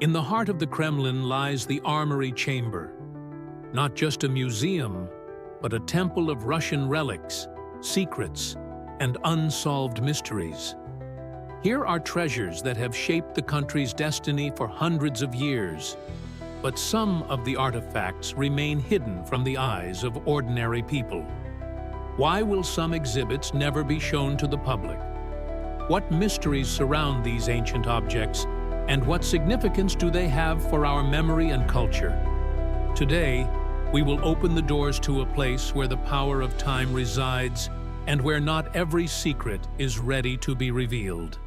In the heart of the Kremlin lies the Armory Chamber, not just a museum, but a temple of Russian relics, secrets, and unsolved mysteries. Here are treasures that have shaped the country's destiny for hundreds of years, but some of the artifacts remain hidden from the eyes of ordinary people. Why will some exhibits never be shown to the public? What mysteries surround these ancient objects, and what significance do they have for our memory and culture? Today, we will open the doors to a place where the power of time resides and where not every secret is ready to be revealed.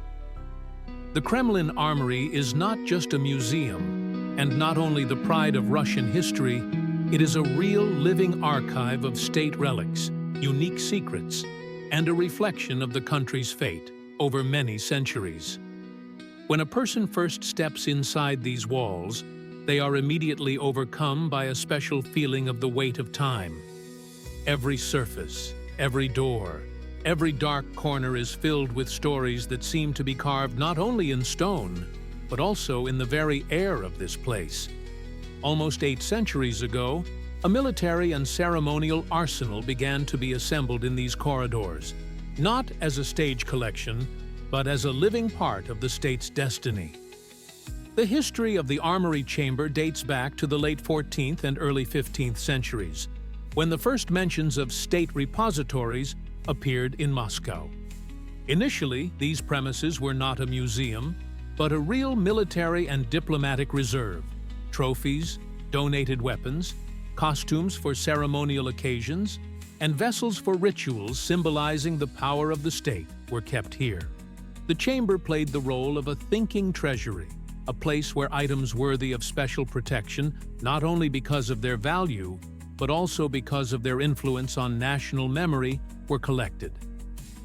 The Kremlin Armory is not just a museum, and not only the pride of Russian history, it is a real living archive of state relics, unique secrets, and a reflection of the country's fate over many centuries. When a person first steps inside these walls, they are immediately overcome by a special feeling of the weight of time. Every surface, every door, every dark corner is filled with stories that seem to be carved not only in stone, but also in the very air of this place. Almost 8 centuries ago, a military and ceremonial arsenal began to be assembled in these corridors, not as a stage collection, but as a living part of the state's destiny. The history of the Armory Chamber dates back to the late 14th and early 15th centuries, when the first mentions of state repositories appeared in Moscow. Initially, these premises were not a museum, but a real military and diplomatic reserve. Trophies, donated weapons, costumes for ceremonial occasions, and vessels for rituals symbolizing the power of the state were kept here. The chamber played the role of a thinking treasury, a place where items worthy of special protection, not only because of their value, but also because of their influence on national memory, were collected.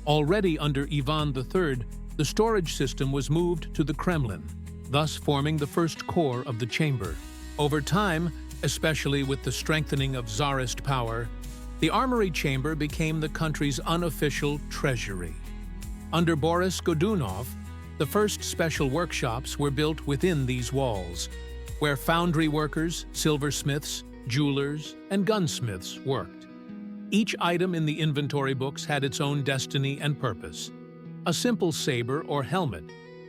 Already under Ivan III, the storage system was moved to the Kremlin, thus forming the first core of the chamber. Over time, especially with the strengthening of Tsarist power, the Armory Chamber became the country's unofficial treasury. Under Boris Godunov, the first special workshops were built within these walls, where foundry workers, silversmiths, jewelers, and gunsmiths worked. Each item in the inventory books had its own destiny and purpose. A simple saber or helmet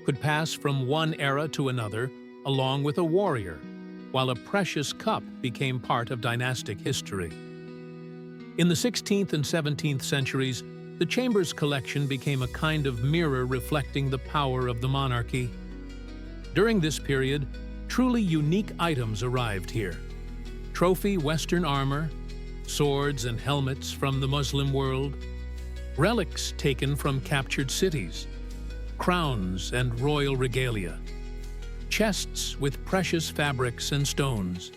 could pass from one era to another along with a warrior, while a precious cup became part of dynastic history. In the 16th and 17th centuries, the chamber's collection became a kind of mirror reflecting the power of the monarchy. During this period, truly unique items arrived here. Trophy Western armor, swords and helmets from the Muslim world, relics taken from captured cities, crowns and royal regalia, chests with precious fabrics and stones.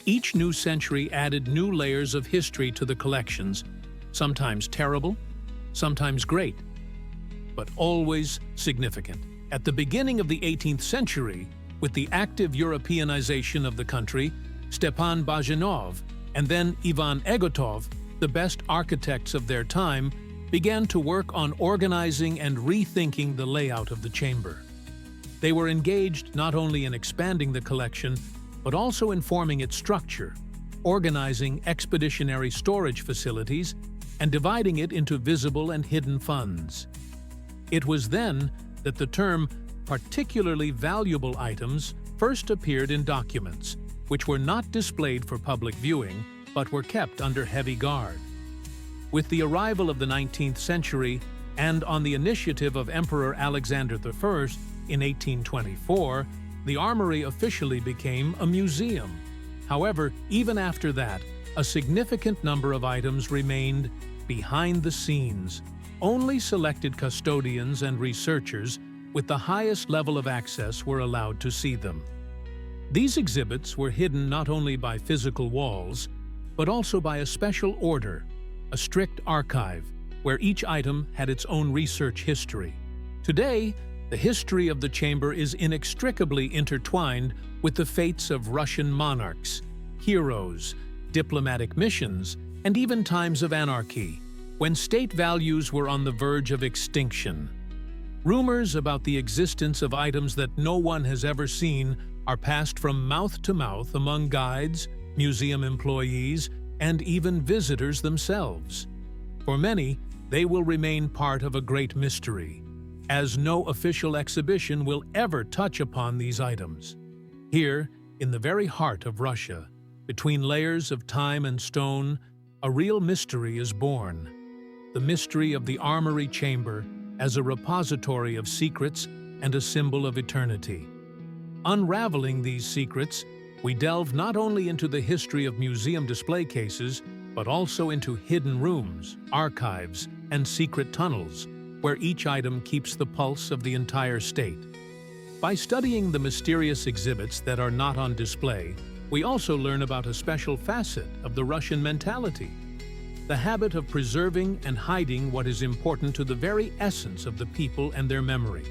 Each new century added new layers of history to the collections, sometimes terrible, sometimes great, but always significant. At the beginning of the 18th century, with the active Europeanization of the country, Stepan Bazhinov and then Ivan Egotov, the best architects of their time, began to work on organizing and rethinking the layout of the chamber. They were engaged not only in expanding the collection, but also in forming its structure, organizing expeditionary storage facilities, and dividing it into visible and hidden funds. It was then that the term particularly valuable items first appeared in documents, which were not displayed for public viewing, but were kept under heavy guard. With the arrival of the 19th century, and on the initiative of Emperor Alexander I in 1824, the armory officially became a museum. However, even after that, a significant number of items remained behind the scenes. Only selected custodians and researchers with the highest level of access were allowed to see them. These exhibits were hidden not only by physical walls, but also by a special order, a strict archive, where each item had its own research history. Today, the history of the chamber is inextricably intertwined with the fates of Russian monarchs, heroes, diplomatic missions, and even times of anarchy, when state values were on the verge of extinction. Rumors about the existence of items that no one has ever seen are passed from mouth to mouth among guides, museum employees, and even visitors themselves. For many, they will remain part of a great mystery, as no official exhibition will ever touch upon these items. Here, in the very heart of Russia, between layers of time and stone, a real mystery is born. The mystery of the Armory Chamber as a repository of secrets and a symbol of eternity. Unraveling these secrets, we delve not only into the history of museum display cases, but also into hidden rooms, archives, and secret tunnels, where each item keeps the pulse of the entire state. By studying the mysterious exhibits that are not on display, we also learn about a special facet of the Russian mentality, the habit of preserving and hiding what is important to the very essence of the people and their memory.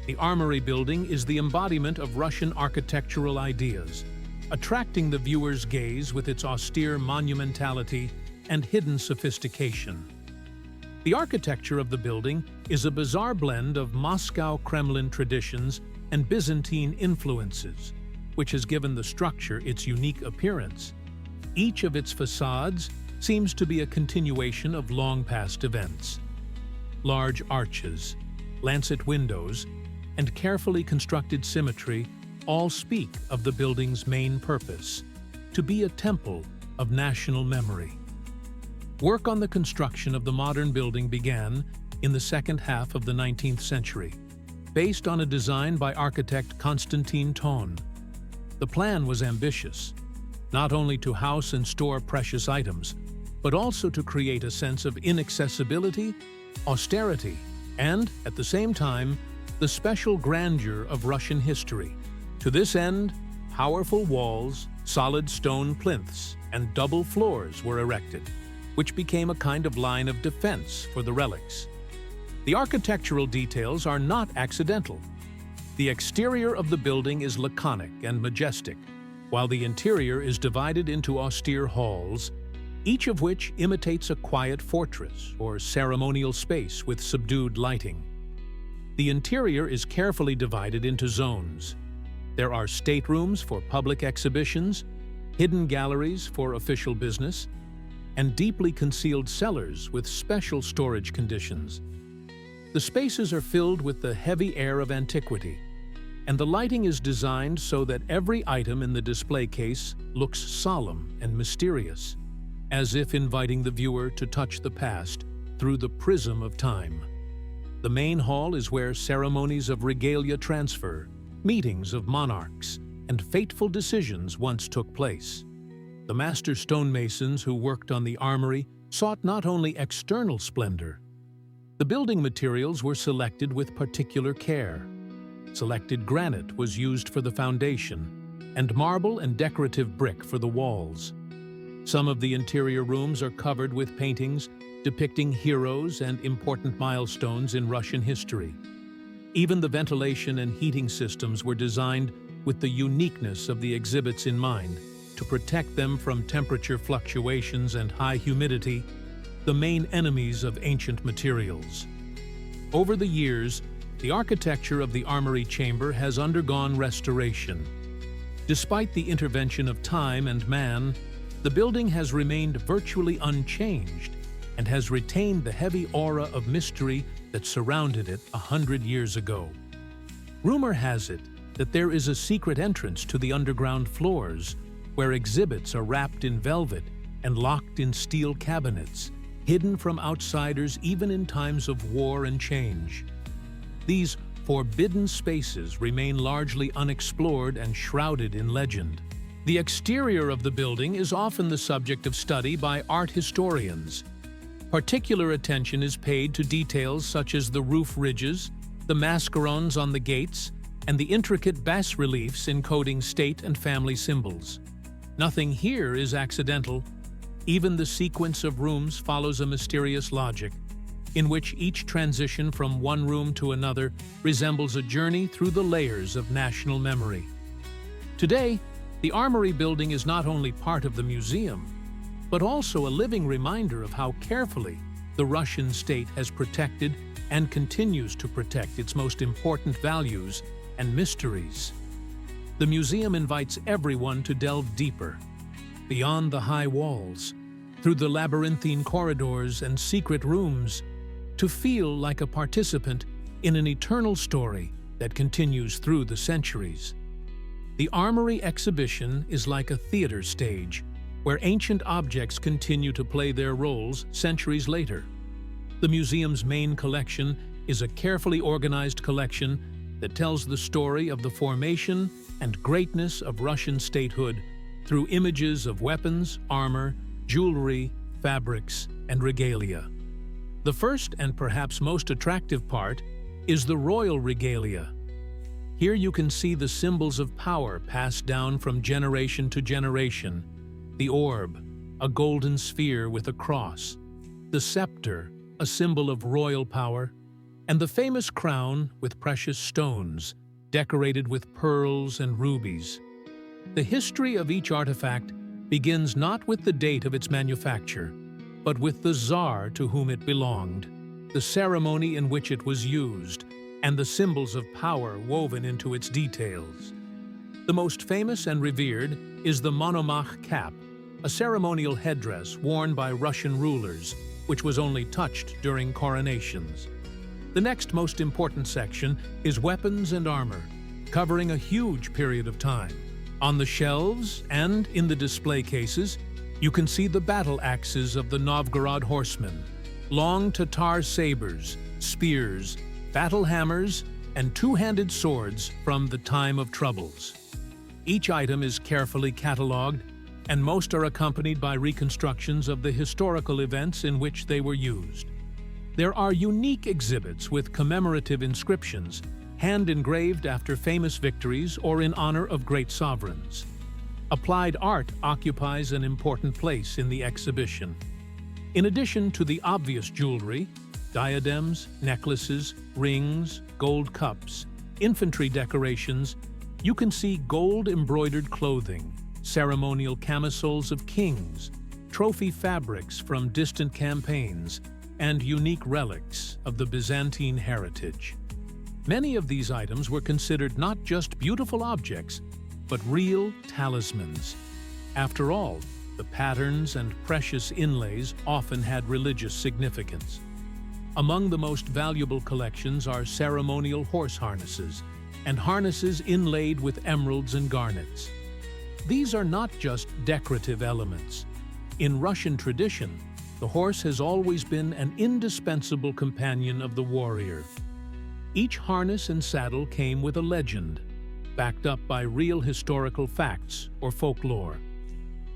The Armory building is the embodiment of Russian architectural ideas, attracting the viewer's gaze with its austere monumentality and hidden sophistication. The architecture of the building is a bizarre blend of Moscow Kremlin traditions and Byzantine influences, which has given the structure its unique appearance. Each of its facades seems to be a continuation of long-past events. Large arches, lancet windows, and carefully constructed symmetry all speak of the building's main purpose, to be a temple of national memory. Work on the construction of the modern building began in the second half of the 19th century, based on a design by architect Konstantin Thon. The plan was ambitious, not only to house and store precious items, but also to create a sense of inaccessibility, austerity, and, at the same time, the special grandeur of Russian history. To this end, powerful walls, solid stone plinths, and double floors were erected, which became a kind of line of defense for the relics. The architectural details are not accidental. The exterior of the building is laconic and majestic, while the interior is divided into austere halls, each of which imitates a quiet fortress or ceremonial space with subdued lighting. The interior is carefully divided into zones. There are staterooms for public exhibitions, hidden galleries for official business, and deeply concealed cellars with special storage conditions. The spaces are filled with the heavy air of antiquity, and the lighting is designed so that every item in the display case looks solemn and mysterious, as if inviting the viewer to touch the past through the prism of time. The main hall is where ceremonies of regalia transfer, meetings of monarchs, and fateful decisions once took place. The master stonemasons who worked on the armory sought not only external splendor. The building materials were selected with particular care. Selected granite was used for the foundation, and marble and decorative brick for the walls. Some of the interior rooms are covered with paintings depicting heroes and important milestones in Russian history. Even the ventilation and heating systems were designed with the uniqueness of the exhibits in mind to protect them from temperature fluctuations and high humidity, the main enemies of ancient materials. Over the years, the architecture of the Armory Chamber has undergone restoration. Despite the intervention of time and man, the building has remained virtually unchanged and has retained the heavy aura of mystery that surrounded it 100 years ago. Rumor has it that there is a secret entrance to the underground floors, where exhibits are wrapped in velvet and locked in steel cabinets, hidden from outsiders even in times of war and change. These forbidden spaces remain largely unexplored and shrouded in legend. The exterior of the building is often the subject of study by art historians. Particular attention is paid to details such as the roof ridges, the mascarons on the gates, and the intricate bas-reliefs encoding state and family symbols. Nothing here is accidental. Even the sequence of rooms follows a mysterious logic, in which each transition from one room to another resembles a journey through the layers of national memory. Today, the Armory building is not only part of the museum, but also a living reminder of how carefully the Russian state has protected and continues to protect its most important values and mysteries. The museum invites everyone to delve deeper, beyond the high walls, through the labyrinthine corridors and secret rooms, to feel like a participant in an eternal story that continues through the centuries. The Armory exhibition is like a theater stage, where ancient objects continue to play their roles centuries later. The museum's main collection is a carefully organized collection that tells the story of the formation and greatness of Russian statehood through images of weapons, armor, jewelry, fabrics, and regalia. The first and perhaps most attractive part is the royal regalia. Here you can see the symbols of power passed down from generation to generation: the orb, a golden sphere with a cross; the scepter, a symbol of royal power; and the famous crown with precious stones, decorated with pearls and rubies. The history of each artifact begins not with the date of its manufacture, but with the Tsar to whom it belonged, the ceremony in which it was used, and the symbols of power woven into its details. The most famous and revered is the monomach cap, a ceremonial headdress worn by Russian rulers, which was only touched during coronations. The next most important section is weapons and armor, covering a huge period of time. On the shelves and in the display cases, you can see the battle axes of the Novgorod horsemen, long Tatar sabers, spears, battle hammers, and two-handed swords from the time of troubles. Each item is carefully catalogued, and most are accompanied by reconstructions of the historical events in which they were used. There are unique exhibits with commemorative inscriptions, hand-engraved after famous victories or in honor of great sovereigns. Applied art occupies an important place in the exhibition. In addition to the obvious jewelry, diadems, necklaces, rings, gold cups, infantry decorations, you can see gold-embroidered clothing, ceremonial camisoles of kings, trophy fabrics from distant campaigns, and unique relics of the Byzantine heritage. Many of these items were considered not just beautiful objects, but real talismans. After all, the patterns and precious inlays often had religious significance. Among the most valuable collections are ceremonial horse harnesses and harnesses inlaid with emeralds and garnets. These are not just decorative elements. In Russian tradition, the horse has always been an indispensable companion of the warrior. Each harness and saddle came with a legend, backed up by real historical facts or folklore.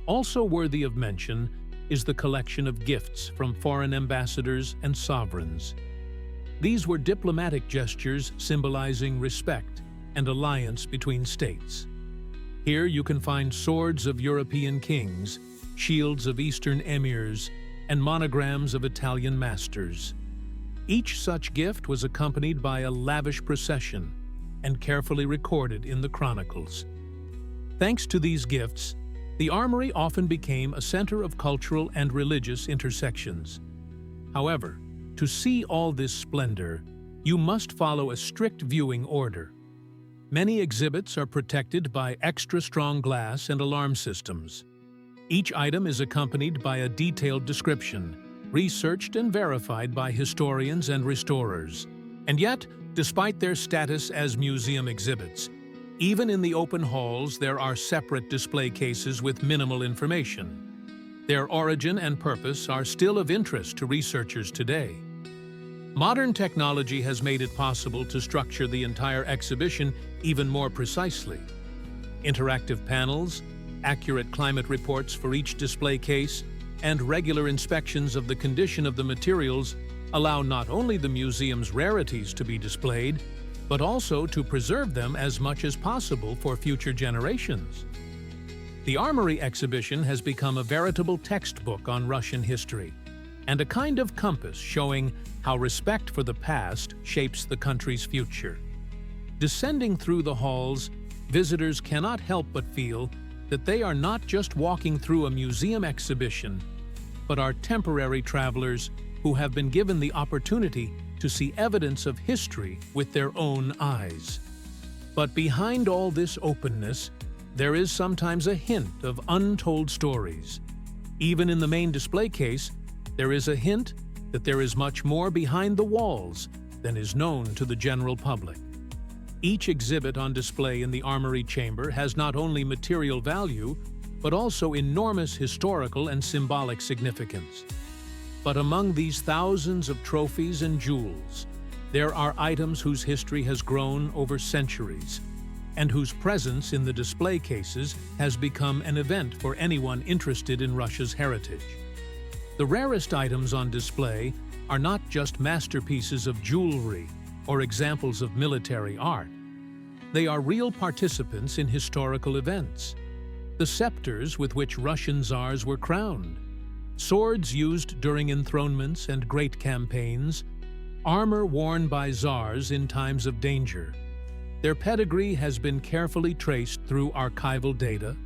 Also worthy of mention is the collection of gifts from foreign ambassadors and sovereigns. These were diplomatic gestures symbolizing respect and alliance between states. Here you can find swords of European kings, shields of Eastern emirs, and monograms of Italian masters. Each such gift was accompanied by a lavish procession and carefully recorded in the chronicles. Thanks to these gifts, the armory often became a center of cultural and religious intersections. However, to see all this splendor, you must follow a strict viewing order. Many exhibits are protected by extra-strong glass and alarm systems. Each item is accompanied by a detailed description, researched and verified by historians and restorers. And yet, despite their status as museum exhibits, even in the open halls there are separate display cases with minimal information. Their origin and purpose are still of interest to researchers today. Modern technology has made it possible to structure the entire exhibition even more precisely. Interactive panels, accurate climate reports for each display case, and regular inspections of the condition of the materials allow not only the museum's rarities to be displayed, but also to preserve them as much as possible for future generations. The Armory exhibition has become a veritable textbook on Russian history, and a kind of compass showing how respect for the past shapes the country's future. Descending through the halls, visitors cannot help but feel that they are not just walking through a museum exhibition, but are temporary travelers who have been given the opportunity to see evidence of history with their own eyes. But behind all this openness, there is sometimes a hint of untold stories. Even in the main display case, there is a hint that there is much more behind the walls than is known to the general public. Each exhibit on display in the Armory Chamber has not only material value, but also enormous historical and symbolic significance. But among these thousands of trophies and jewels, there are items whose history has grown over centuries, and whose presence in the display cases has become an event for anyone interested in Russia's heritage. The rarest items on display are not just masterpieces of jewelry or examples of military art. They are real participants in historical events. The scepters with which Russian czars were crowned, swords used during enthronements and great campaigns, armor worn by czars in times of danger. Their pedigree has been carefully traced through archival data,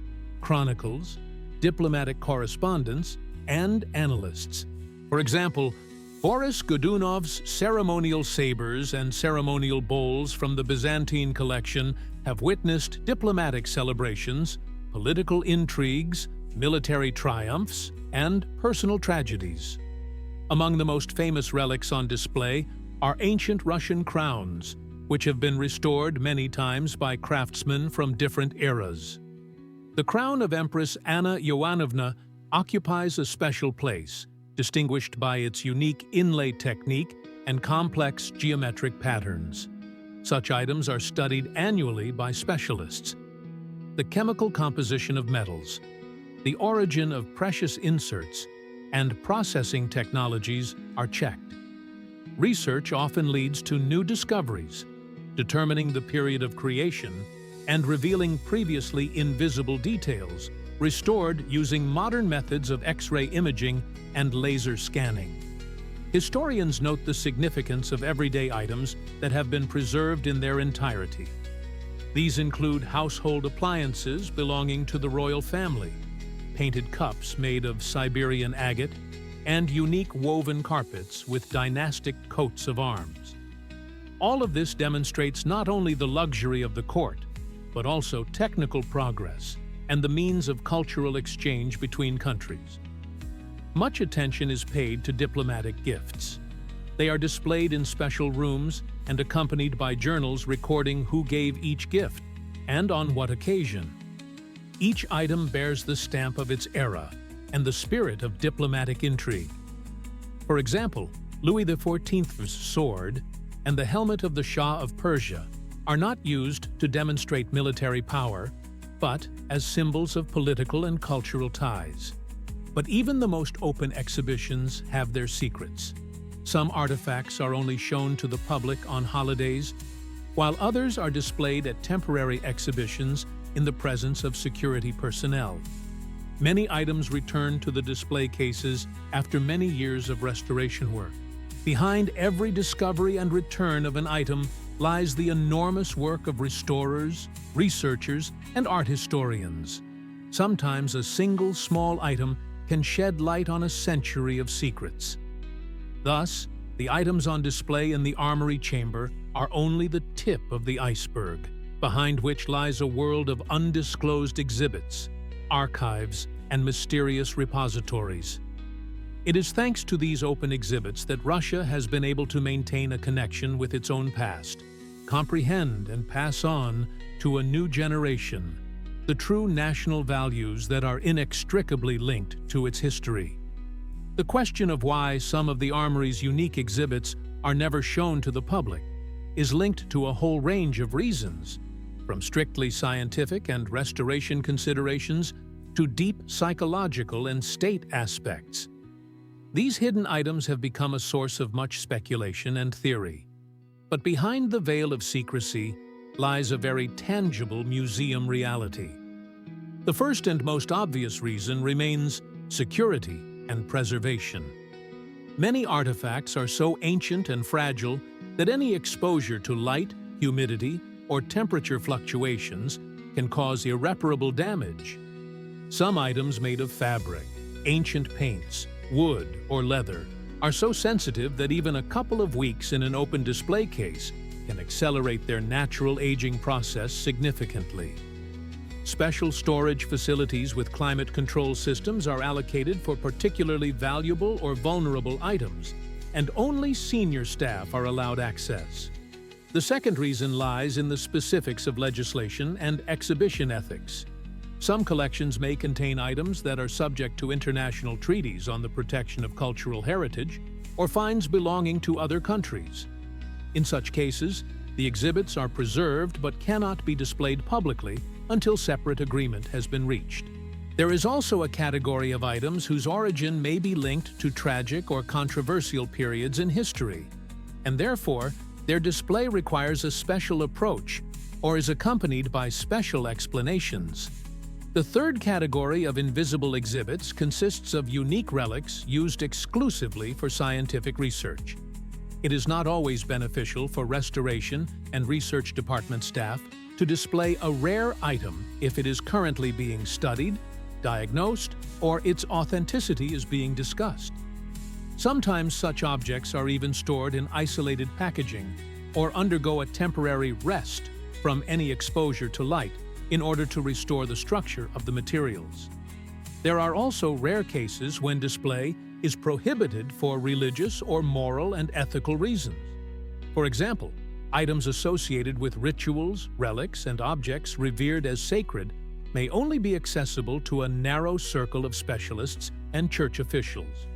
chronicles, diplomatic correspondence, and annalists. For example, Boris Godunov's ceremonial sabers and ceremonial bowls from the Byzantine collection have witnessed diplomatic celebrations, political intrigues, military triumphs, and personal tragedies. Among the most famous relics on display are ancient Russian crowns, which have been restored many times by craftsmen from different eras. The crown of Empress Anna Ioannovna occupies a special place, distinguished by its unique inlay technique and complex geometric patterns. Such items are studied annually by specialists. The chemical composition of metals, the origin of precious inserts, and processing technologies are checked. Research often leads to new discoveries, determining the period of creation and revealing previously invisible details, restored using modern methods of X-ray imaging and laser scanning. Historians note the significance of everyday items that have been preserved in their entirety. These include household appliances belonging to the royal family, painted cups made of Siberian agate, and unique woven carpets with dynastic coats of arms. All of this demonstrates not only the luxury of the court, but also technical progress and the means of cultural exchange between countries. Much attention is paid to diplomatic gifts. They are displayed in special rooms and accompanied by journals recording who gave each gift and on what occasion. Each item bears the stamp of its era and the spirit of diplomatic intrigue. For example, Louis XIV's sword and the helmet of the Shah of Persia are not used to demonstrate military power, but as symbols of political and cultural ties. But even the most open exhibitions have their secrets. Some artifacts are only shown to the public on holidays, while others are displayed at temporary exhibitions in the presence of security personnel. Many items return to the display cases after many years of restoration work. Behind every discovery and return of an item lies the enormous work of restorers, researchers, and art historians. Sometimes a single small item can shed light on a century of secrets. Thus, the items on display in the Armory Chamber are only the tip of the iceberg, behind which lies a world of undisclosed exhibits, archives, and mysterious repositories. It is thanks to these open exhibits that Russia has been able to maintain a connection with its own past, comprehend and pass on to a new generation the true national values that are inextricably linked to its history. The question of why some of the Armory's unique exhibits are never shown to the public is linked to a whole range of reasons, from strictly scientific and restoration considerations to deep psychological and state aspects. These hidden items have become a source of much speculation and theory. But behind the veil of secrecy lies a very tangible museum reality. The first and most obvious reason remains security and preservation. Many artifacts are so ancient and fragile that any exposure to light, humidity, or temperature fluctuations can cause irreparable damage. Some items made of fabric, ancient paints, wood, or leather are so sensitive that even a couple of weeks in an open display case can accelerate their natural aging process significantly. Special storage facilities with climate control systems are allocated for particularly valuable or vulnerable items, and only senior staff are allowed access. The second reason lies in the specifics of legislation and exhibition ethics. Some collections may contain items that are subject to international treaties on the protection of cultural heritage or finds belonging to other countries. In such cases, the exhibits are preserved but cannot be displayed publicly until separate agreement has been reached. There is also a category of items whose origin may be linked to tragic or controversial periods in history, and therefore, their display requires a special approach or is accompanied by special explanations. The third category of invisible exhibits consists of unique relics used exclusively for scientific research. It is not always beneficial for restoration and research department staff to display a rare item if it is currently being studied, diagnosed, or its authenticity is being discussed. Sometimes such objects are even stored in isolated packaging or undergo a temporary rest from any exposure to light in order to restore the structure of the materials. There are also rare cases when display is prohibited for religious or moral and ethical reasons. For example, items associated with rituals, relics, and objects revered as sacred may only be accessible to a narrow circle of specialists and church officials.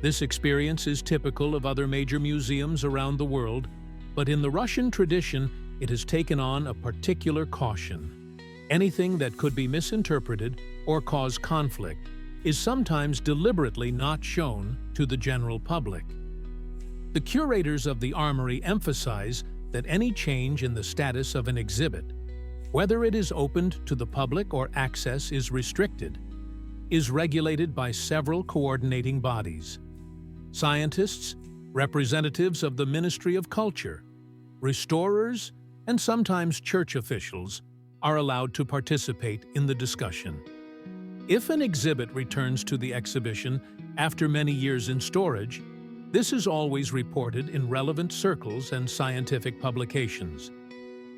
This experience is typical of other major museums around the world, but in the Russian tradition, it has taken on a particular caution. Anything that could be misinterpreted or cause conflict is sometimes deliberately not shown to the general public. The curators of the Armory emphasize that any change in the status of an exhibit, whether it is opened to the public or access is restricted, is regulated by several coordinating bodies. Scientists, representatives of the Ministry of Culture, restorers, and sometimes church officials are allowed to participate in the discussion. If an exhibit returns to the exhibition after many years in storage, this is always reported in relevant circles and scientific publications.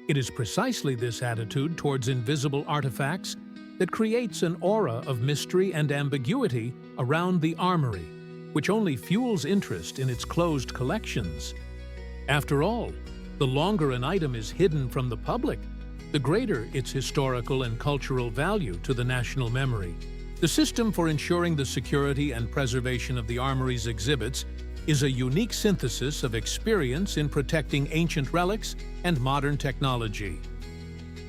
It is precisely this attitude towards invisible artifacts that creates an aura of mystery and ambiguity around the armory, which only fuels interest in its closed collections. After all, the longer an item is hidden from the public, the greater its historical and cultural value to the national memory. The system for ensuring the security and preservation of the Armory's exhibits is a unique synthesis of experience in protecting ancient relics and modern technology.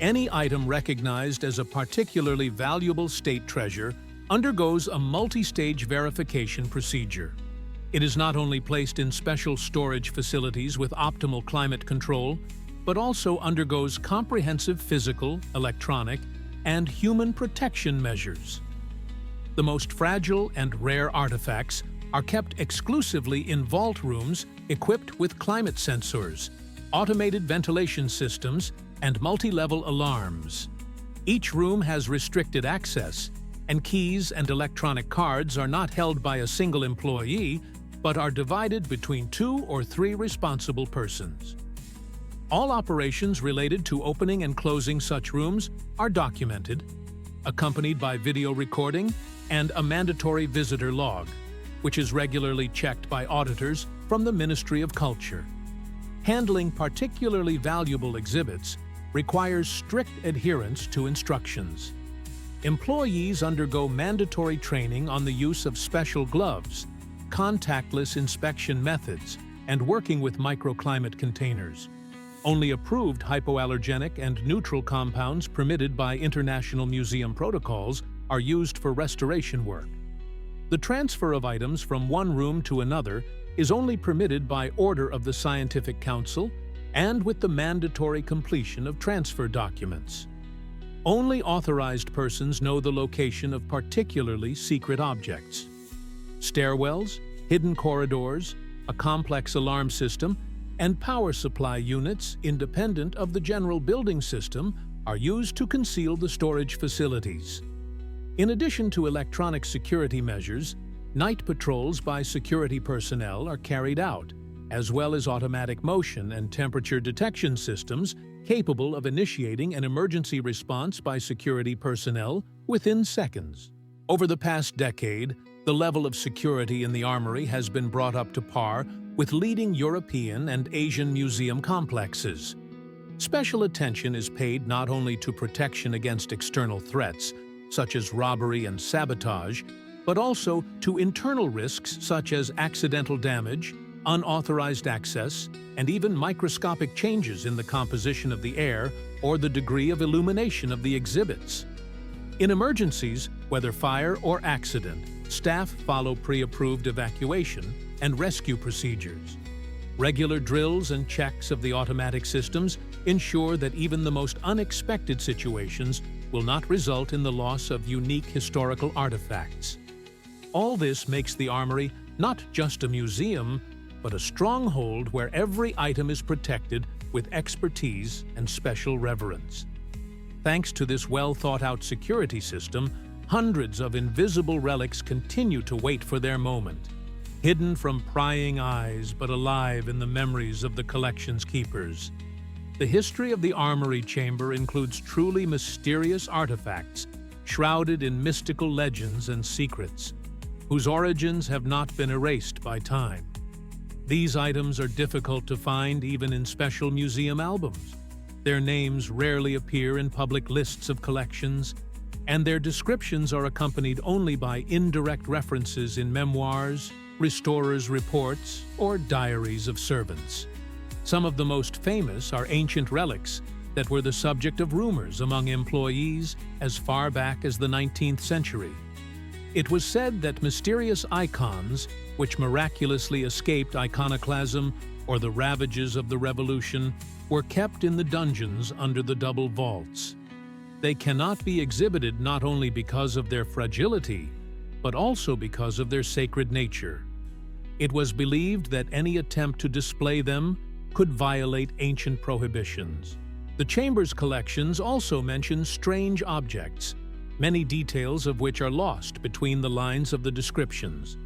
Any item recognized as a particularly valuable state treasure undergoes a multi-stage verification procedure. It is not only placed in special storage facilities with optimal climate control, but also undergoes comprehensive physical, electronic, and human protection measures. The most fragile and rare artifacts are kept exclusively in vault rooms equipped with climate sensors, automated ventilation systems, and multi-level alarms. Each room has restricted access, and keys and electronic cards are not held by a single employee, but are divided between 2 or 3 responsible persons. All operations related to opening and closing such rooms are documented, accompanied by video recording and a mandatory visitor log, which is regularly checked by auditors from the Ministry of Culture. Handling particularly valuable exhibits requires strict adherence to instructions. Employees undergo mandatory training on the use of special gloves, contactless inspection methods, and working with microclimate containers. Only approved hypoallergenic and neutral compounds permitted by international museum protocols are used for restoration work. The transfer of items from one room to another is only permitted by order of the Scientific Council and with the mandatory completion of transfer documents. Only authorized persons know the location of particularly secret objects. Stairwells, hidden corridors, a complex alarm system, and power supply units independent of the general building system are used to conceal the storage facilities. In addition to electronic security measures, night patrols by security personnel are carried out, as well as automatic motion and temperature detection systems capable of initiating an emergency response by security personnel within seconds. Over the past decade, the level of security in the armory has been brought up to par with leading European and Asian museum complexes. Special attention is paid not only to protection against external threats, such as robbery and sabotage, but also to internal risks such as accidental damage, unauthorized access, and even microscopic changes in the composition of the air or the degree of illumination of the exhibits. In emergencies, whether fire or accident, staff follow pre-approved evacuation and rescue procedures. Regular drills and checks of the automatic systems ensure that even the most unexpected situations will not result in the loss of unique historical artifacts. All this makes the armory not just a museum, but a stronghold where every item is protected with expertise and special reverence. Thanks to this well-thought-out security system, hundreds of invisible relics continue to wait for their moment, hidden from prying eyes but alive in the memories of the collection's keepers. The history of the Armory Chamber includes truly mysterious artifacts, shrouded in mystical legends and secrets, whose origins have not been erased by time. These items are difficult to find even in special museum albums. Their names rarely appear in public lists of collections, and their descriptions are accompanied only by indirect references in memoirs, restorers' reports, or diaries of servants. Some of the most famous are ancient relics that were the subject of rumors among employees as far back as the 19th century. It was said that mysterious icons, which miraculously escaped iconoclasm or the ravages of the revolution, were kept in the dungeons under the double vaults. They cannot be exhibited not only because of their fragility, but also because of their sacred nature. It was believed that any attempt to display them could violate ancient prohibitions. The chamber's collections also mention strange objects, many details of which are lost between the lines of the descriptions.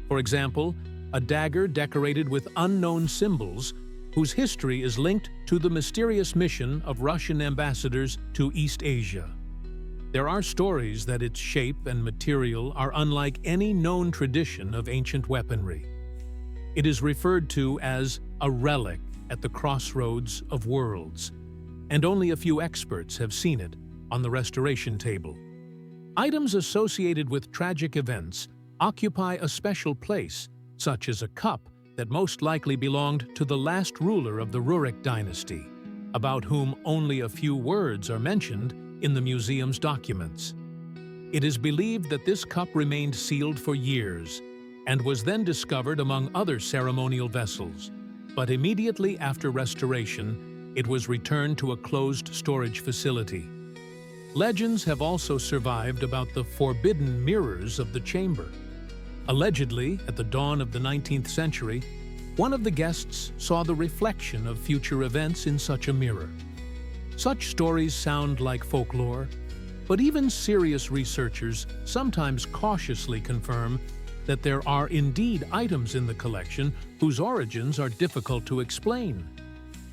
For example, a dagger decorated with unknown symbols whose history is linked to the mysterious mission of Russian ambassadors to East Asia. There are stories that its shape and material are unlike any known tradition of ancient weaponry. It is referred to as a relic at the crossroads of worlds, and only a few experts have seen it on the restoration table. Items associated with tragic events occupy a special place, such as a cup that most likely belonged to the last ruler of the Rurik dynasty, about whom only a few words are mentioned in the museum's documents. It is believed that this cup remained sealed for years and was then discovered among other ceremonial vessels, but immediately after restoration, it was returned to a closed storage facility. Legends have also survived about the forbidden mirrors of the chamber. Allegedly, at the dawn of the 19th century, one of the guests saw the reflection of future events in such a mirror. Such stories sound like folklore, but even serious researchers sometimes cautiously confirm that there are indeed items in the collection whose origins are difficult to explain,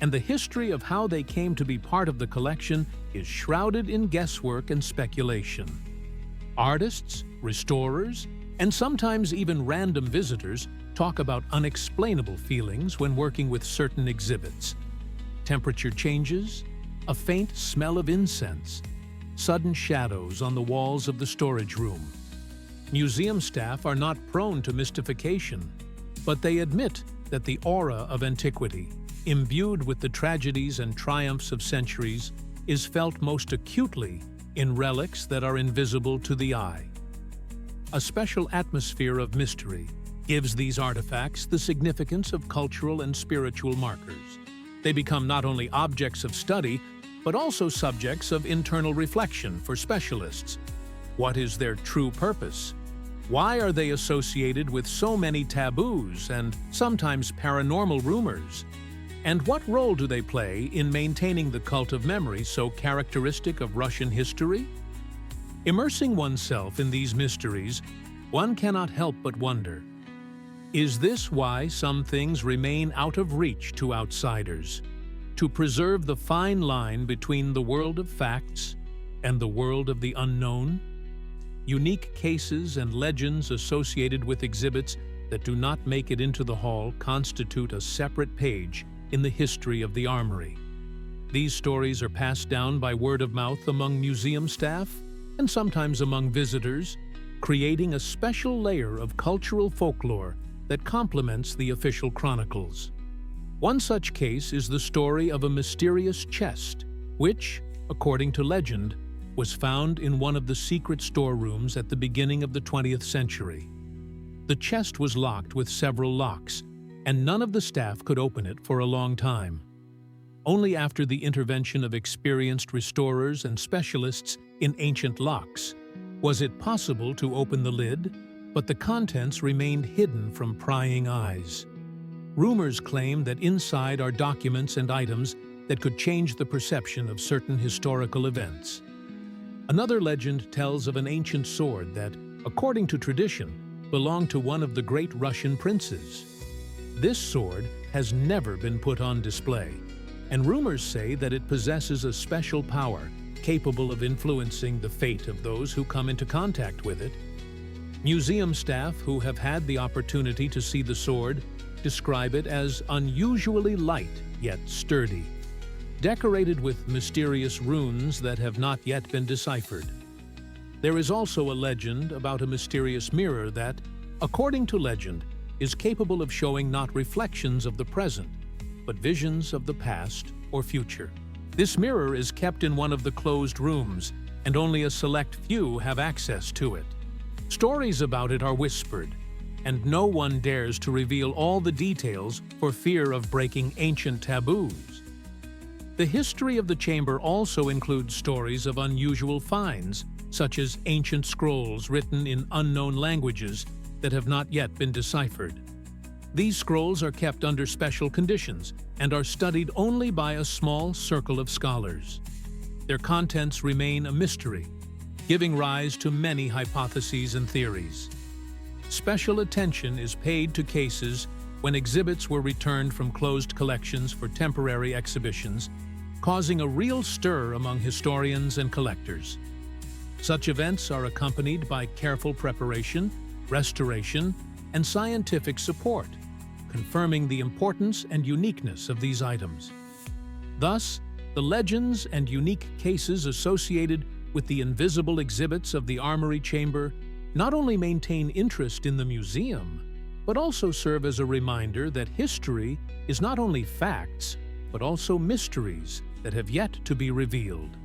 and the history of how they came to be part of the collection is shrouded in guesswork and speculation. Artists, restorers, and sometimes even random visitors talk about unexplainable feelings when working with certain exhibits. Temperature changes, a faint smell of incense, sudden shadows on the walls of the storage room. Museum staff are not prone to mystification, but they admit that the aura of antiquity, imbued with the tragedies and triumphs of centuries, is felt most acutely in relics that are invisible to the eye. A special atmosphere of mystery gives these artifacts the significance of cultural and spiritual markers. They become not only objects of study, but also subjects of internal reflection for specialists. What is their true purpose? Why are they associated with so many taboos and sometimes paranormal rumors? And what role do they play in maintaining the cult of memory so characteristic of Russian history? Immersing oneself in these mysteries, one cannot help but wonder, Is this why some things remain out of reach to outsiders? To preserve the fine line between the world of facts and the world of the unknown? Unique cases and legends associated with exhibits that do not make it into the hall constitute a separate page in the history of the Armory. These stories are passed down by word of mouth among museum staff and sometimes among visitors, creating a special layer of cultural folklore that complements the official chronicles. One such case is the story of a mysterious chest, which, according to legend, was found in one of the secret storerooms at the beginning of the 20th century. The chest was locked with several locks, and none of the staff could open it for a long time. Only after the intervention of experienced restorers and specialists in ancient locks was it possible to open the lid, but the contents remained hidden from prying eyes. Rumors claim that inside are documents and items that could change the perception of certain historical events. Another legend tells of an ancient sword that, according to tradition, belonged to one of the great Russian princes. This sword has never been put on display, and rumors say that it possesses a special power capable of influencing the fate of those who come into contact with it. Museum staff who have had the opportunity to see the sword describe it as unusually light yet sturdy, decorated with mysterious runes that have not yet been deciphered. There is also a legend about a mysterious mirror that, according to legend, is capable of showing not reflections of the present, but visions of the past or future. This mirror is kept in one of the closed rooms, and only a select few have access to it. Stories about it are whispered, and no one dares to reveal all the details for fear of breaking ancient taboos. The history of the chamber also includes stories of unusual finds, such as ancient scrolls written in unknown languages that have not yet been deciphered. These scrolls are kept under special conditions and are studied only by a small circle of scholars. Their contents remain a mystery, giving rise to many hypotheses and theories. Special attention is paid to cases when exhibits were returned from closed collections for temporary exhibitions, causing a real stir among historians and collectors. Such events are accompanied by careful preparation, restoration, and scientific support, confirming the importance and uniqueness of these items. Thus, the legends and unique cases associated with the invisible exhibits of the Armory Chamber not only maintain interest in the museum, but also serve as a reminder that history is not only facts, but also mysteries that have yet to be revealed.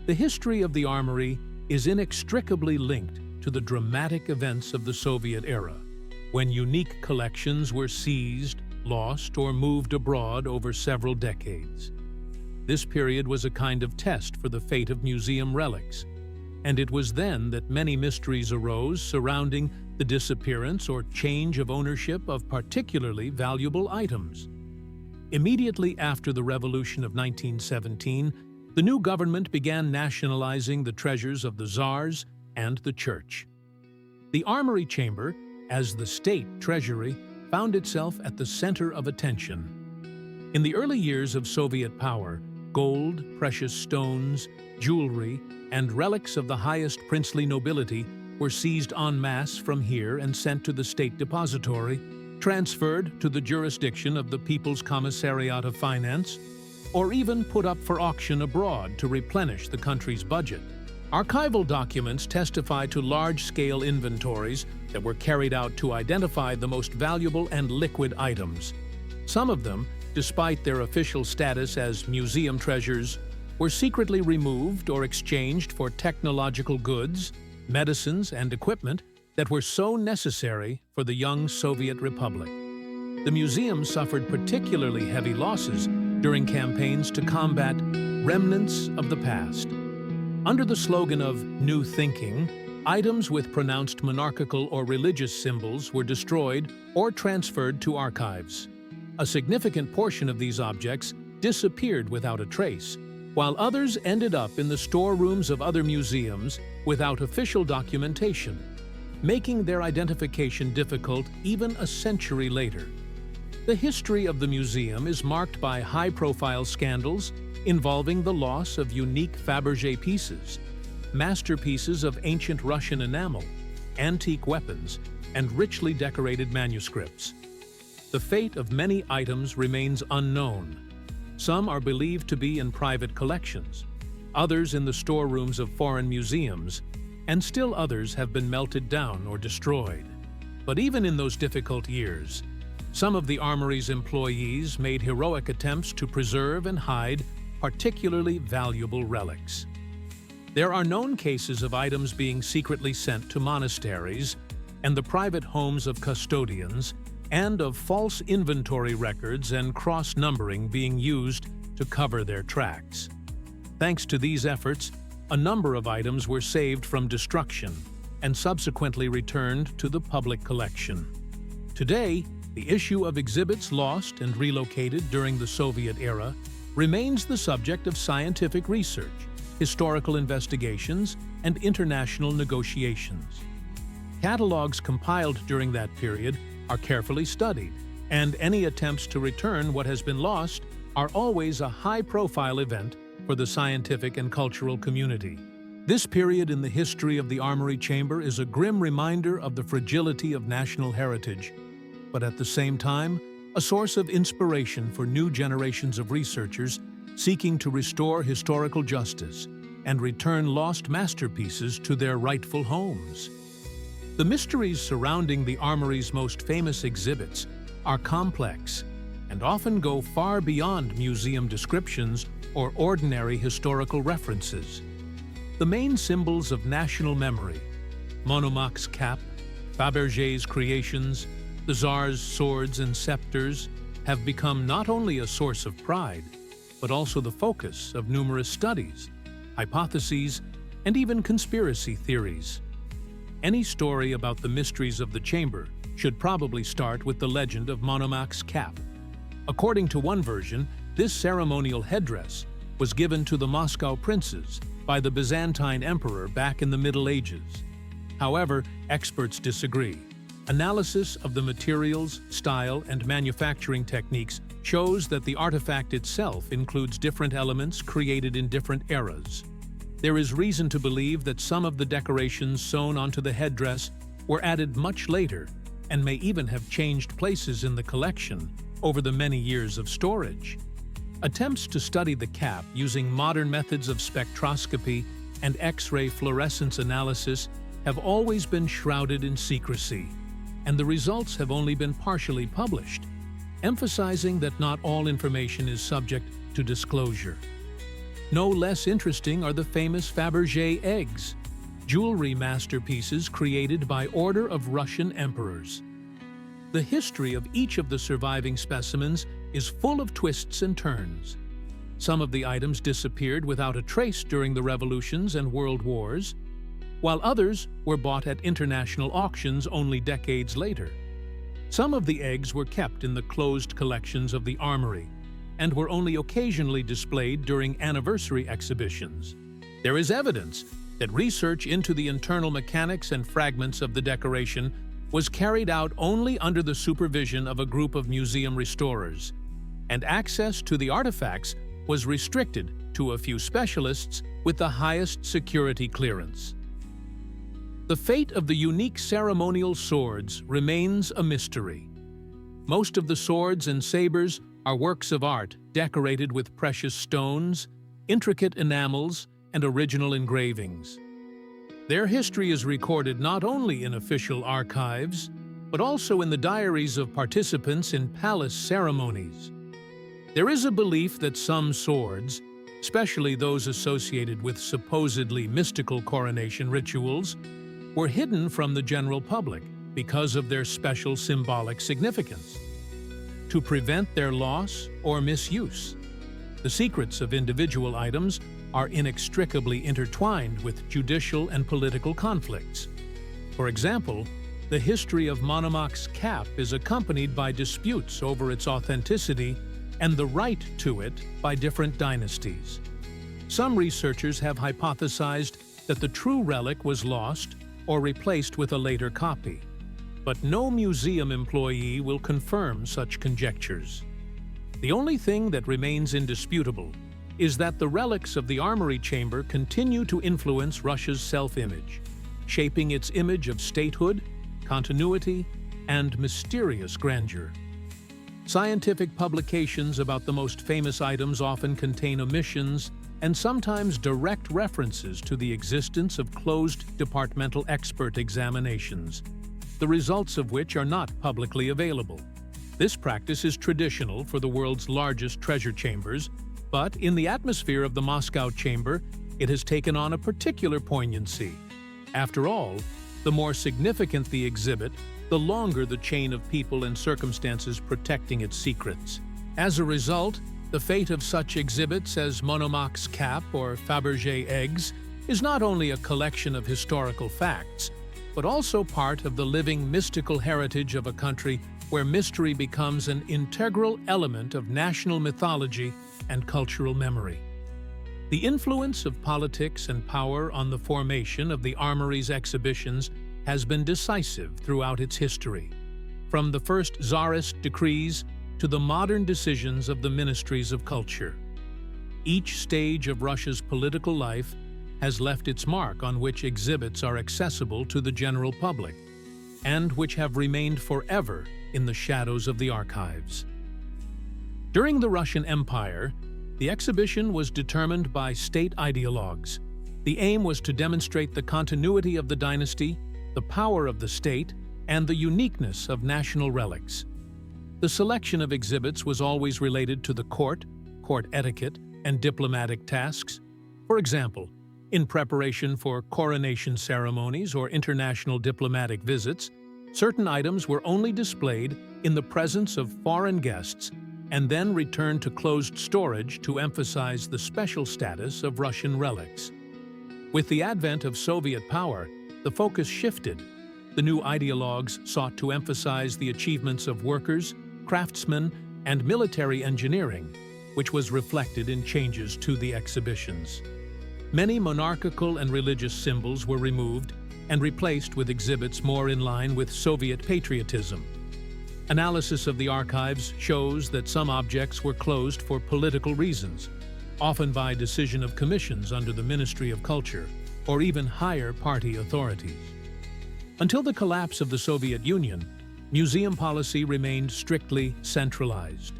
The history of the Armory is inextricably linked to the dramatic events of the Soviet era, when unique collections were seized, lost, or moved abroad over several decades. This period was a kind of test for the fate of museum relics, and it was then that many mysteries arose surrounding the disappearance or change of ownership of particularly valuable items. Immediately after the Revolution of 1917, the new government began nationalizing the treasures of the czars and the church. The Armory Chamber, as the state treasury, found itself at the center of attention. In the early years of Soviet power, gold, precious stones, jewelry, and relics of the highest princely nobility were seized en masse from here and sent to the State Depository, transferred to the jurisdiction of the People's Commissariat of Finance, or even put up for auction abroad to replenish the country's budget. Archival documents testify to large-scale inventories that were carried out to identify the most valuable and liquid items. Some of them, despite their official status as museum treasures, were secretly removed or exchanged for technological goods, medicines, and equipment that were so necessary for the young Soviet Republic. The museum suffered particularly heavy losses during campaigns to combat remnants of the past. Under the slogan of New Thinking, items with pronounced monarchical or religious symbols were destroyed or transferred to archives. A significant portion of these objects disappeared without a trace, while others ended up in the storerooms of other museums without official documentation. making their identification difficult even a century later. The history of the museum is marked by high-profile scandals involving the loss of unique Fabergé pieces, masterpieces of ancient Russian enamel, antique weapons, and richly decorated manuscripts. The fate of many items remains unknown. Some are believed to be in private collections, others in the storerooms of foreign museums, and still others have been melted down or destroyed. But even in those difficult years, some of the Armory's employees made heroic attempts to preserve and hide particularly valuable relics. There are known cases of items being secretly sent to monasteries and the private homes of custodians, and of false inventory records and cross-numbering being used to cover their tracks. Thanks to these efforts, a number of items were saved from destruction and subsequently returned to the public collection. Today, the issue of exhibits lost and relocated during the Soviet era remains the subject of scientific research, historical investigations, and international negotiations. Catalogs compiled during that period are carefully studied, and any attempts to return what has been lost are always a high-profile event for the scientific and cultural community. This period in the history of the Armory Chamber is a grim reminder of the fragility of national heritage, but at the same time, a source of inspiration for new generations of researchers seeking to restore historical justice and return lost masterpieces to their rightful homes. The mysteries surrounding the Armory's most famous exhibits are complex and often go far beyond museum descriptions or ordinary historical references. The main symbols of national memory, Monomach's cap, Fabergé's creations, the Tsar's swords and scepters, have become not only a source of pride, but also the focus of numerous studies, hypotheses, and even conspiracy theories. Any story about the mysteries of the chamber should probably start with the legend of Monomach's cap. According to one version, this ceremonial headdress was given to the Moscow princes by the Byzantine emperor back in the Middle Ages. However, experts disagree. Analysis of the materials, style, and manufacturing techniques shows that the artifact itself includes different elements created in different eras. There is reason to believe that some of the decorations sewn onto the headdress were added much later and may even have changed places in the collection over the many years of storage. Attempts to study the cap using modern methods of spectroscopy and X-ray fluorescence analysis have always been shrouded in secrecy, and the results have only been partially published, emphasizing that not all information is subject to disclosure. No less interesting are the famous Fabergé eggs, jewelry masterpieces created by order of Russian emperors. The history of each of the surviving specimens is full of twists and turns. Some of the items disappeared without a trace during the revolutions and world wars, while others were bought at international auctions only decades later. Some of the eggs were kept in the closed collections of the Armory and were only occasionally displayed during anniversary exhibitions. There is evidence that research into the internal mechanics and fragments of the decoration was carried out only under the supervision of a group of museum restorers, and access to the artifacts was restricted to a few specialists with the highest security clearance. The fate of the unique ceremonial swords remains a mystery. Most of the swords and sabers are works of art decorated with precious stones, intricate enamels, and original engravings. Their history is recorded not only in official archives, but also in the diaries of participants in palace ceremonies. There is a belief that some swords, especially those associated with supposedly mystical coronation rituals, were hidden from the general public because of their special symbolic significance, to prevent their loss or misuse. The secrets of individual items are inextricably intertwined with judicial and political conflicts. For example, the history of Monomach's cap is accompanied by disputes over its authenticity and the right to it by different dynasties. Some researchers have hypothesized that the true relic was lost or replaced with a later copy. But no museum employee will confirm such conjectures. The only thing that remains indisputable is that the relics of the Armory Chamber continue to influence Russia's self-image, shaping its image of statehood, continuity, and mysterious grandeur. Scientific publications about the most famous items often contain omissions and sometimes direct references to the existence of closed departmental expert examinations, the results of which are not publicly available. This practice is traditional for the world's largest treasure chambers, but in the atmosphere of the Moscow Chamber, it has taken on a particular poignancy. After all, the more significant the exhibit, the longer the chain of people and circumstances protecting its secrets. As a result, the fate of such exhibits as Monomach's cap or Fabergé eggs is not only a collection of historical facts, but also part of the living mystical heritage of a country where mystery becomes an integral element of national mythology and cultural memory. The influence of politics and power on the formation of the Armory's exhibitions has been decisive throughout its history, from the first Tsarist decrees to the modern decisions of the ministries of culture. Each stage of Russia's political life has left its mark on which exhibits are accessible to the general public, and which have remained forever in the shadows of the archives. During the Russian Empire, the exhibition was determined by state ideologues. The aim was to demonstrate the continuity of the dynasty, the power of the state, and the uniqueness of national relics. The selection of exhibits was always related to the court etiquette, and diplomatic tasks. For example, in preparation for coronation ceremonies or international diplomatic visits, certain items were only displayed in the presence of foreign guests and then returned to closed storage to emphasize the special status of Russian relics. With the advent of Soviet power, the focus shifted. The new ideologues sought to emphasize the achievements of workers, craftsmen, and military engineering, which was reflected in changes to the exhibitions. Many monarchical and religious symbols were removed and replaced with exhibits more in line with Soviet patriotism. Analysis of the archives shows that some objects were closed for political reasons, often by decision of commissions under the Ministry of Culture, or even higher party authorities. Until the collapse of the Soviet Union, museum policy remained strictly centralized.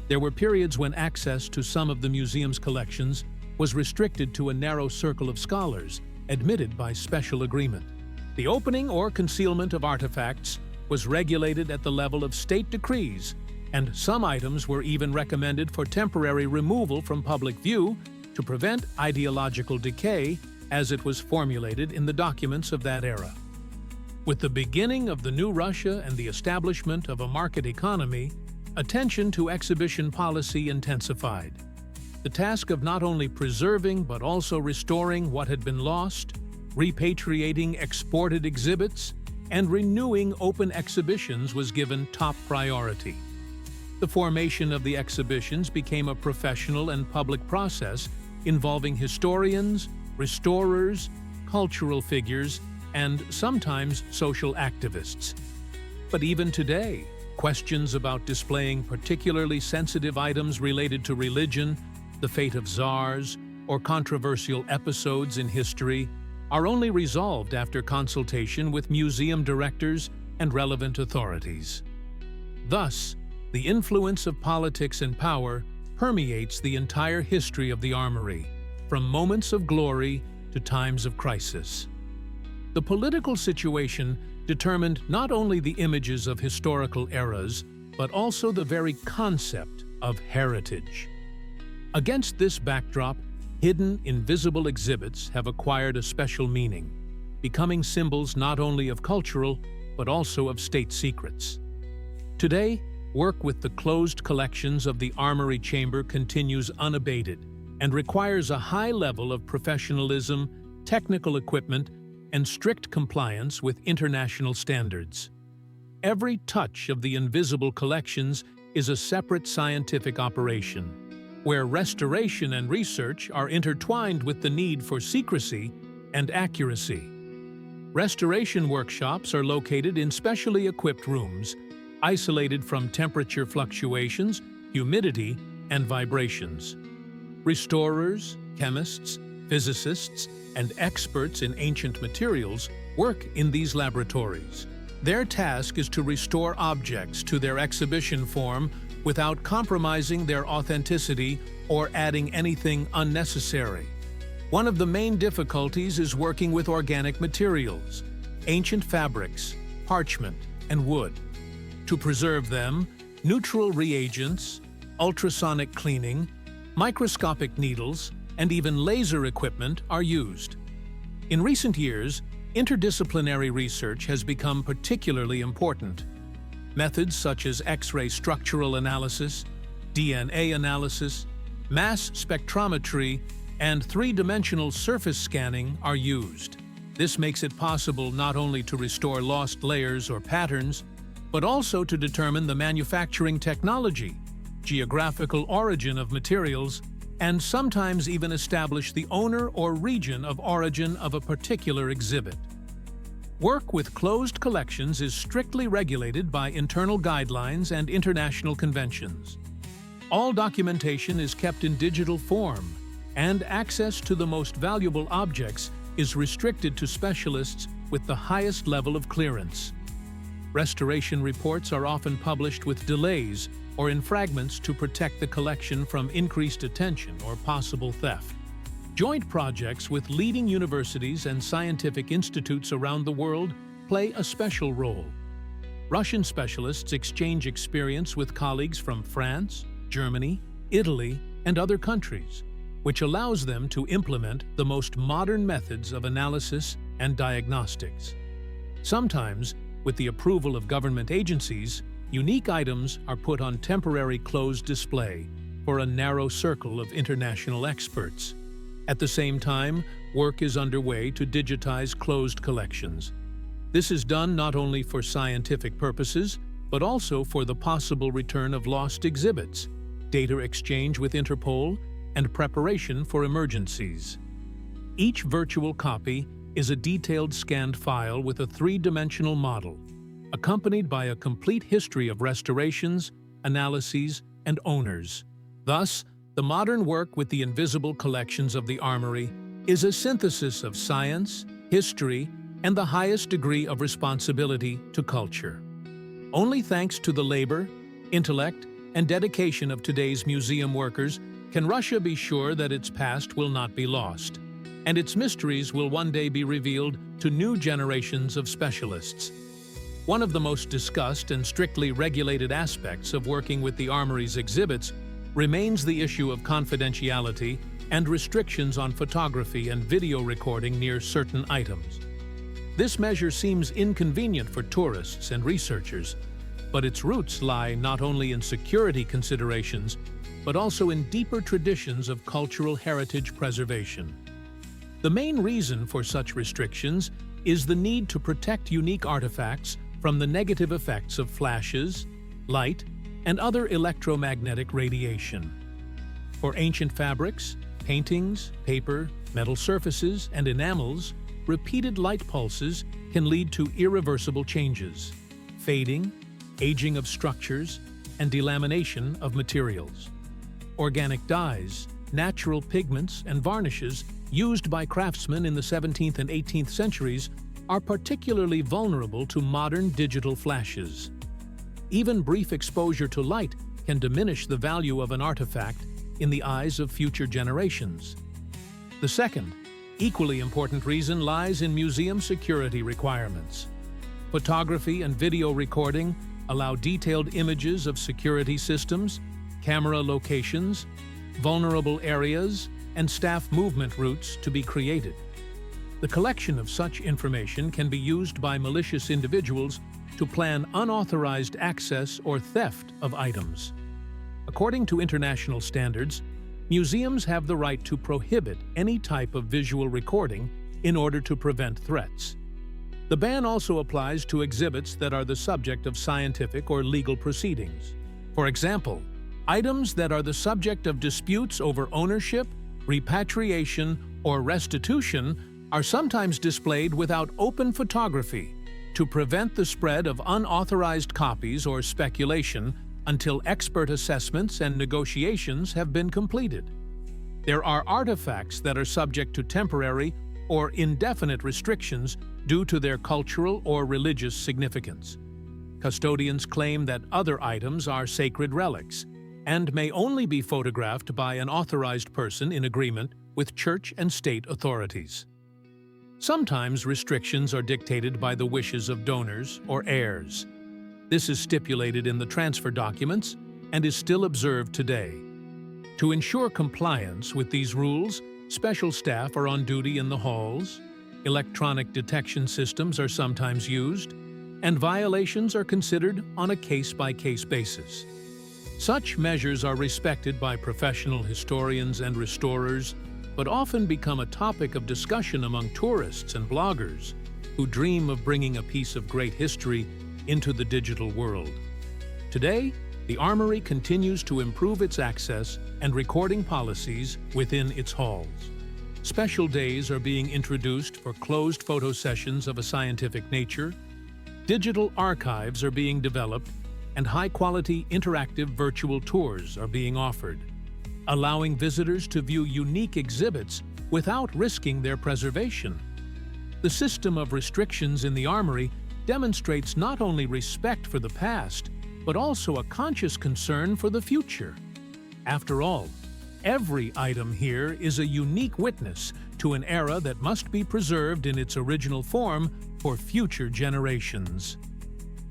There were periods when access to some of the museum's collections was restricted to a narrow circle of scholars, admitted by special agreement. The opening or concealment of artifacts was regulated at the level of state decrees, and some items were even recommended for temporary removal from public view to prevent ideological decay, as it was formulated in the documents of that era. With the beginning of the new Russia and the establishment of a market economy, attention to exhibition policy intensified. The task of not only preserving but also restoring what had been lost, repatriating exported exhibits, and renewing open exhibitions was given top priority. The formation of the exhibitions became a professional and public process involving historians, restorers, cultural figures, and sometimes social activists. But even today, questions about displaying particularly sensitive items related to religion, the fate of czars, or controversial episodes in history are only resolved after consultation with museum directors and relevant authorities. Thus, the influence of politics and power permeates the entire history of the Armory, from moments of glory to times of crisis. The political situation determined not only the images of historical eras, but also the very concept of heritage. Against this backdrop, hidden, invisible exhibits have acquired a special meaning, becoming symbols not only of cultural, but also of state secrets. Today, work with the closed collections of the Armory Chamber continues unabated and requires a high level of professionalism, technical equipment, and strict compliance with international standards. Every touch of the invisible collections is a separate scientific operation, where restoration and research are intertwined with the need for secrecy and accuracy. Restoration workshops are located in specially equipped rooms, isolated from temperature fluctuations, humidity, and vibrations. Restorers, chemists, physicists, and experts in ancient materials work in these laboratories. Their task is to restore objects to their exhibition form without compromising their authenticity or adding anything unnecessary. One of the main difficulties is working with organic materials, ancient fabrics, parchment, and wood. To preserve them, neutral reagents, ultrasonic cleaning, microscopic needles, and even laser equipment are used. In recent years, interdisciplinary research has become particularly important. Methods such as X-ray structural analysis, DNA analysis, mass spectrometry, and three-dimensional surface scanning are used. This makes it possible not only to restore lost layers or patterns, but also to determine the manufacturing technology, geographical origin of materials, and sometimes even establish the owner or region of origin of a particular exhibit. Work with closed collections is strictly regulated by internal guidelines and international conventions. All documentation is kept in digital form, and access to the most valuable objects is restricted to specialists with the highest level of clearance. Restoration reports are often published with delays or in fragments to protect the collection from increased attention or possible theft. Joint projects with leading universities and scientific institutes around the world play a special role. Russian specialists exchange experience with colleagues from France, Germany, Italy, and other countries, which allows them to implement the most modern methods of analysis and diagnostics. Sometimes, with the approval of government agencies, unique items are put on temporary closed display for a narrow circle of international experts. At the same time, work is underway to digitize closed collections. This is done not only for scientific purposes, but also for the possible return of lost exhibits, data exchange with Interpol, and preparation for emergencies. Each virtual copy is a detailed scanned file with a three-dimensional model, accompanied by a complete history of restorations, analyses, and owners. Thus, the modern work with the invisible collections of the Armory is a synthesis of science, history, and the highest degree of responsibility to culture. Only thanks to the labor, intellect, and dedication of today's museum workers can Russia be sure that its past will not be lost, and its mysteries will one day be revealed to new generations of specialists. One of the most discussed and strictly regulated aspects of working with the Armory's exhibits remains the issue of confidentiality and restrictions on photography and video recording near certain items. This measure seems inconvenient for tourists and researchers, but its roots lie not only in security considerations, but also in deeper traditions of cultural heritage preservation. The main reason for such restrictions is the need to protect unique artifacts from the negative effects of flashes, light, and other electromagnetic radiation. For ancient fabrics, paintings, paper, metal surfaces, and enamels, repeated light pulses can lead to irreversible changes, fading, aging of structures, and delamination of materials. Organic dyes, natural pigments, and varnishes used by craftsmen in the 17th and 18th centuries are particularly vulnerable to modern digital flashes. Even brief exposure to light can diminish the value of an artifact in the eyes of future generations. The second, equally important reason lies in museum security requirements. Photography and video recording allow detailed images of security systems, camera locations, vulnerable areas, and staff movement routes to be created. The collection of such information can be used by malicious individuals to plan unauthorized access or theft of items. According to international standards, museums have the right to prohibit any type of visual recording in order to prevent threats. The ban also applies to exhibits that are the subject of scientific or legal proceedings. For example, items that are the subject of disputes over ownership, repatriation, or restitution are sometimes displayed without open photography to prevent the spread of unauthorized copies or speculation until expert assessments and negotiations have been completed. There are artifacts that are subject to temporary or indefinite restrictions due to their cultural or religious significance. Custodians claim that other items are sacred relics and may only be photographed by an authorized person in agreement with church and state authorities. Sometimes restrictions are dictated by the wishes of donors or heirs. This is stipulated in the transfer documents and is still observed today. To ensure compliance with these rules, special staff are on duty in the halls, electronic detection systems are sometimes used, and violations are considered on a case-by-case basis. Such measures are respected by professional historians and restorers, but often become a topic of discussion among tourists and bloggers who dream of bringing a piece of great history into the digital world. Today, the Armory continues to improve its access and recording policies within its halls. Special days are being introduced for closed photo sessions of a scientific nature, digital archives are being developed, and high-quality interactive virtual tours are being offered, allowing visitors to view unique exhibits without risking their preservation. The system of restrictions in the Armory demonstrates not only respect for the past, but also a conscious concern for the future. After all, every item here is a unique witness to an era that must be preserved in its original form for future generations.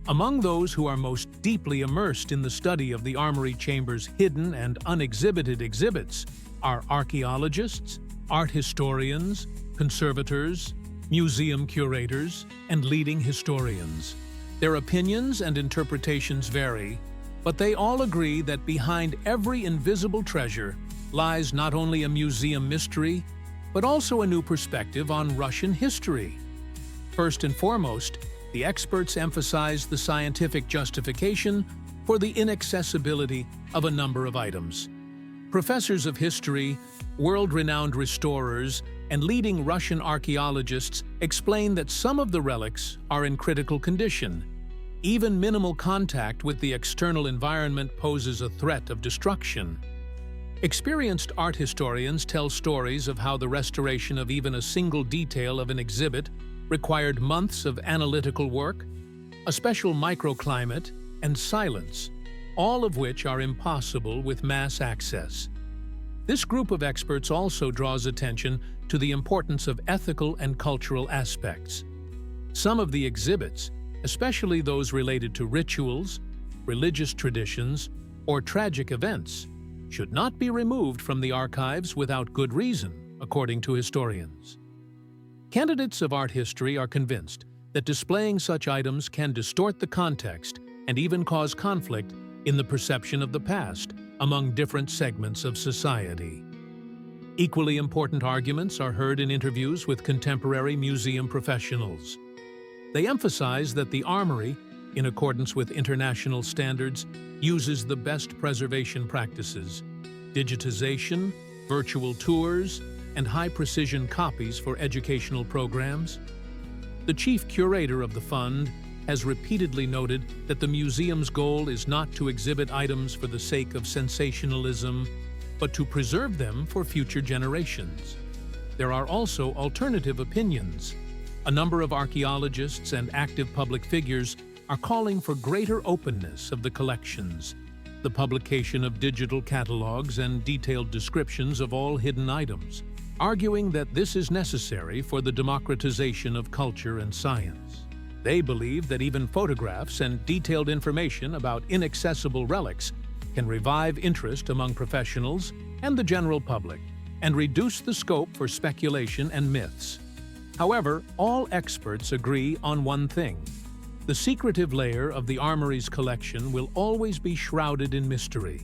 Among those who are most deeply immersed in the study of the Armory Chamber's hidden and unexhibited exhibits are archaeologists, art historians, conservators, museum curators, and leading historians. Their opinions and interpretations vary, but they all agree that behind every invisible treasure lies not only a museum mystery, but also a new perspective on Russian history. First and foremost, the experts emphasize the scientific justification for the inaccessibility of a number of items. Professors of history, world-renowned restorers, and leading Russian archaeologists explain that some of the relics are in critical condition. Even minimal contact with the external environment poses a threat of destruction. Experienced art historians tell stories of how the restoration of even a single detail of an exhibit required months of analytical work, a special microclimate, and silence, all of which are impossible with mass access. This group of experts also draws attention to the importance of ethical and cultural aspects. Some of the exhibits, especially those related to rituals, religious traditions, or tragic events, should not be removed from the archives without good reason, according to historians. Candidates of art history are convinced that displaying such items can distort the context and even cause conflict in the perception of the past among different segments of society. Equally important arguments are heard in interviews with contemporary museum professionals. They emphasize that the Armory, in accordance with international standards, uses the best preservation practices, digitization, virtual tours, and high-precision copies for educational programs. The chief curator of the fund has repeatedly noted that the museum's goal is not to exhibit items for the sake of sensationalism, but to preserve them for future generations. There are also alternative opinions. A number of archaeologists and active public figures are calling for greater openness of the collections, the publication of digital catalogs and detailed descriptions of all hidden items, arguing that this is necessary for the democratization of culture and science. They believe that even photographs and detailed information about inaccessible relics can revive interest among professionals and the general public and reduce the scope for speculation and myths. However, all experts agree on one thing. The secretive layer of the Armory's collection will always be shrouded in mystery,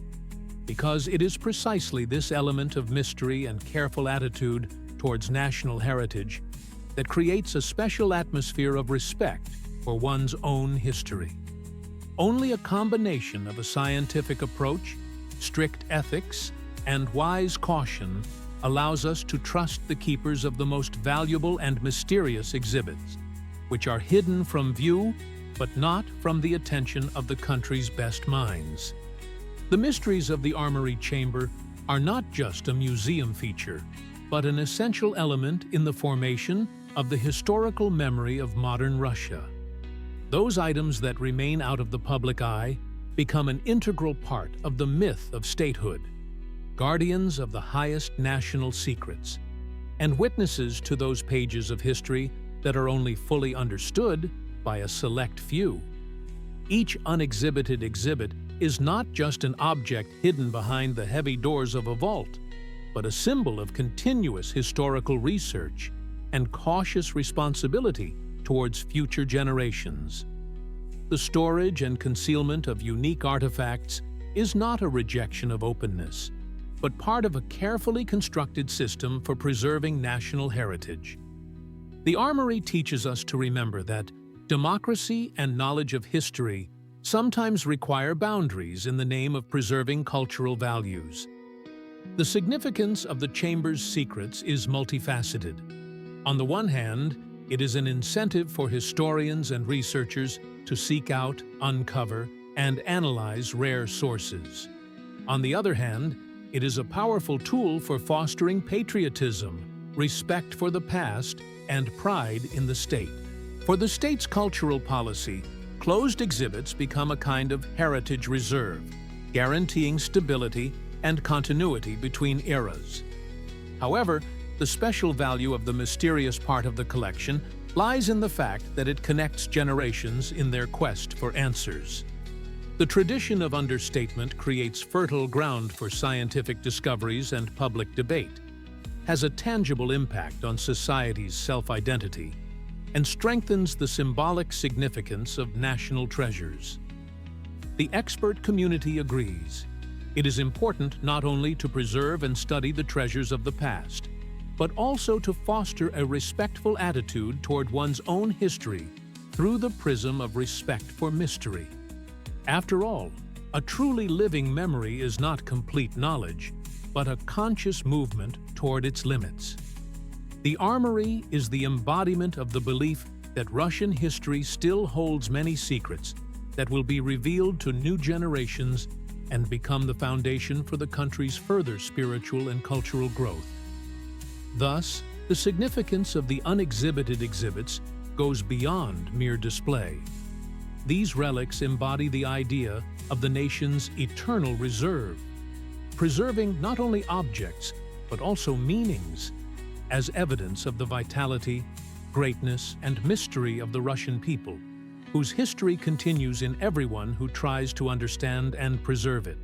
because it is precisely this element of mystery and careful attitude towards national heritage that creates a special atmosphere of respect for one's own history. Only a combination of a scientific approach, strict ethics, and wise caution allows us to trust the keepers of the most valuable and mysterious exhibits, which are hidden from view but not from the attention of the country's best minds. The mysteries of the Armory Chamber are not just a museum feature, but an essential element in the formation of the historical memory of modern Russia. Those items that remain out of the public eye become an integral part of the myth of statehood, guardians of the highest national secrets, and witnesses to those pages of history that are only fully understood by a select few. Each unexhibited exhibit is not just an object hidden behind the heavy doors of a vault, but a symbol of continuous historical research and cautious responsibility towards future generations. The storage and concealment of unique artifacts is not a rejection of openness, but part of a carefully constructed system for preserving national heritage. The Armory teaches us to remember that democracy and knowledge of history sometimes require boundaries in the name of preserving cultural values. The significance of the Chamber's secrets is multifaceted. On the one hand, it is an incentive for historians and researchers to seek out, uncover, and analyze rare sources. On the other hand, it is a powerful tool for fostering patriotism, respect for the past, and pride in the state. For the state's cultural policy, closed exhibits become a kind of heritage reserve, guaranteeing stability and continuity between eras. However, the special value of the mysterious part of the collection lies in the fact that it connects generations in their quest for answers. The tradition of understatement creates fertile ground for scientific discoveries and public debate, has a tangible impact on society's self-identity, and strengthens the symbolic significance of national treasures. The expert community agrees. It is important not only to preserve and study the treasures of the past, but also to foster a respectful attitude toward one's own history through the prism of respect for mystery. After all, a truly living memory is not complete knowledge, but a conscious movement toward its limits. The Armory is the embodiment of the belief that Russian history still holds many secrets that will be revealed to new generations and become the foundation for the country's further spiritual and cultural growth. Thus, the significance of the unexhibited exhibits goes beyond mere display. These relics embody the idea of the nation's eternal reserve, preserving not only objects, but also meanings, as evidence of the vitality, greatness, and mystery of the Russian people, whose history continues in everyone who tries to understand and preserve it.